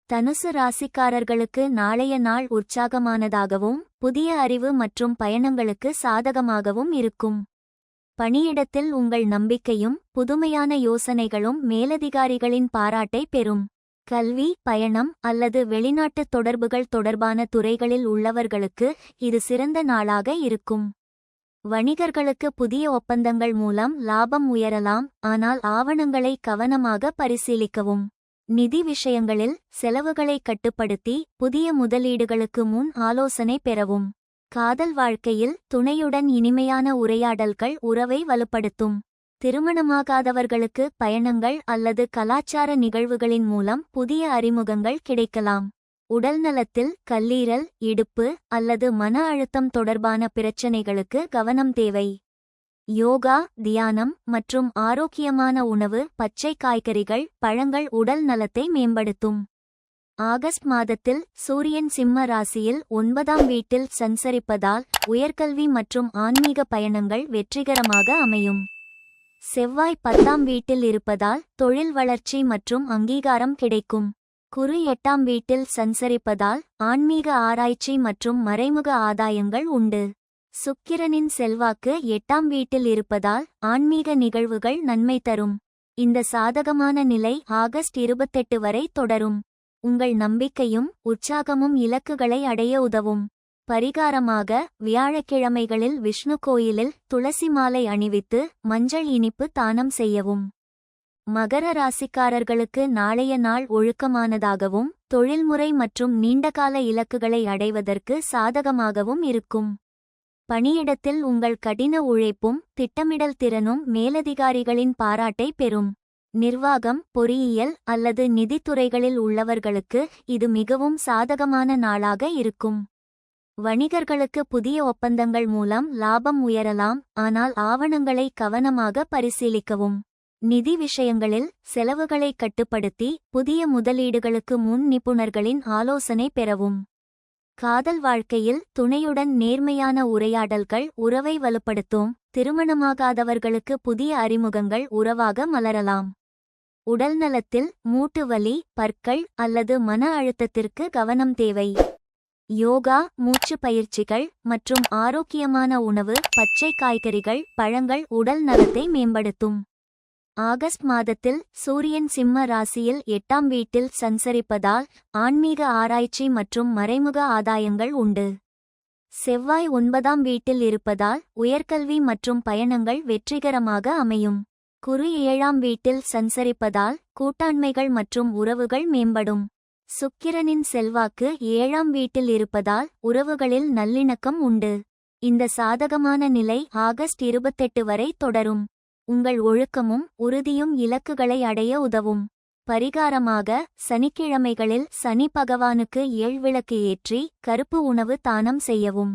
தனுசு ராசிக்காரர்களுக்கு நாளைய நாள் உற்சாகமானதாகவும் புதிய அறிவு மற்றும் பயணங்களுக்கு சாதகமாகவும் இருக்கும். பணியிடத்தில் உங்கள் நம்பிக்கையும் புதுமையான யோசனைகளும் மேலதிகாரிகளின் பாராட்டை பெறும். கல்வி, பயணம் அல்லது வெளிநாட்டு தொடர்புகள் தொடர்பான துறைகளில் உள்ளவர்களுக்கு இது சிறந்த நாளாக இருக்கும். வணிகர்களுக்கு புதிய ஒப்பந்தங்கள் மூலம் லாபம் உயரலாம், ஆனால் ஆவணங்களை கவனமாக பரிசீலிக்கவும். நிதி விஷயங்களில் செலவுகளை கட்டுப்படுத்தி புதிய முதலீடுகளுக்கு முன் ஆலோசனை பெறவும். காதல் வாழ்க்கையில் துணையுடன் இனிமையான உரையாடல்கள் உறவை வலுப்படுத்தும். திருமணமாகாதவர்களுக்கு பயணங்கள் அல்லது கலாச்சார நிகழ்வுகளின் மூலம் புதிய அறிமுகங்கள் கிடைக்கலாம். உடல்நலத்தில் கல்லீரல், இடுப்பு அல்லது மன அழுத்தம் தொடர்பான பிரச்சினைகளுக்கு கவனம் தேவை. யோகா, தியானம் மற்றும் ஆரோக்கியமான உணவு, பச்சை காய்கறிகள், பழங்கள் உடல் நலத்தை மேம்படுத்தும். ஆகஸ்ட் மாதத்தில் சூரியன் சிம்ம ராசியில் 9ஆம் வீட்டில் சஞ்சரிப்பதால் உயர்கல்வி மற்றும் ஆன்மீக பயணங்கள் வெற்றிகரமாக அமையும். செவ்வாய் 10ஆம் வீட்டில் இருப்பதால் தொழில் வளர்ச்சி மற்றும் அங்கீகாரம் கிடைக்கும். குரு 8ஆம் வீட்டில் சஞ்சரிப்பதால் ஆன்மீக ஆராய்ச்சி மற்றும் மறைமுக ஆதாயங்கள் உண்டு. சுக்கிரனின் செல்வாக்கு 8ஆம் வீட்டில் இருப்பதால் ஆன்மீக நிகழ்வுகள் நன்மை தரும். இந்த சாதகமான நிலை ஆகஸ்ட் 28 வரை தொடரும். உங்கள் நம்பிக்கையும் உற்சாகமும் இலக்குகளை அடைய உதவும். பரிகாரமாக வியாழக்கிழமைகளில் விஷ்ணு கோயிலில் துளசி மாலை அணிவித்து மஞ்சள் இனிப்பு தானம் செய்யவும். மகர ராசிக்காரர்களுக்கு நாளைய நாள் ஒழுக்கமானதாகவும் தொழில்முறை மற்றும் நீண்டகால இலக்குகளை அடைவதற்கு சாதகமாகவும் இருக்கும். பணியிடத்தில் உங்கள் கடின உழைப்பும் திட்டமிடல் திறனும் மேலதிகாரிகளின் பாராட்டை பெறும். நிர்வாகம், பொறியியல் அல்லது நிதித்துறைகளில் உள்ளவர்களுக்கு இது மிகவும் சாதகமான நாளாக இருக்கும். வணிகர்களுக்கு புதிய ஒப்பந்தங்கள் மூலம் லாபம் உயரலாம், ஆனால் ஆவணங்களை கவனமாக பரிசீலிக்கவும். நிதி விஷயங்களில் செலவுகளை கட்டுப்படுத்தி புதிய முதலீடுகளுக்கு முன் நிபுணர்களின் ஆலோசனை பெறவும். காதல் வாழ்க்கையில் துணையுடன் நேர்மையான உரையாடல்கள் உறவை வலுப்படுத்தும். திருமணமாகாதவர்களுக்கு புதிய அறிமுகங்கள் உறவாக மலரலாம். உடல்நலத்தில் மூட்டு வலி, பற்கள் அல்லது மன அழுத்தத்திற்கு கவனம் தேவை. யோகா, மூச்சு பயிற்சிகள் மற்றும் ஆரோக்கியமான உணவு, பச்சை காய்கறிகள், பழங்கள் உடல் நலத்தை மேம்படுத்தும். ஆகஸ்ட் மாதத்தில் சூரியன் சிம்ம ராசியில் 8ஆம் வீட்டில் சஞ்சரிப்பதால் ஆன்மீக ஆராய்ச்சி மற்றும் மறைமுக ஆதாயங்கள் உண்டு. செவ்வாய் 9ஆம் வீட்டில் இருப்பதால் உயர்கல்வி மற்றும் பயணங்கள் வெற்றிகரமாக அமையும். குரு 7ஆம் வீட்டில் சஞ்சரிப்பதால் கூட்டாண்மைகள் மற்றும் உறவுகள் மேம்படும். சுக்கிரனின் செல்வாக்கு 7ஆம் வீட்டில் இருப்பதால் உறவுகளில் நல்லிணக்கம் உண்டு. இந்த சாதகமான நிலை ஆகஸ்ட் 28 வரை தொடரும். உங்கள் ஒழுக்கமும் உறுதியும் இலக்குகளை அடைய உதவும். பரிகாரமாக சனிக்கிழமைகளில் சனி பகவானுக்கு எள் விளக்கு ஏற்றி கருப்பு உணவு தானம் செய்யவும்.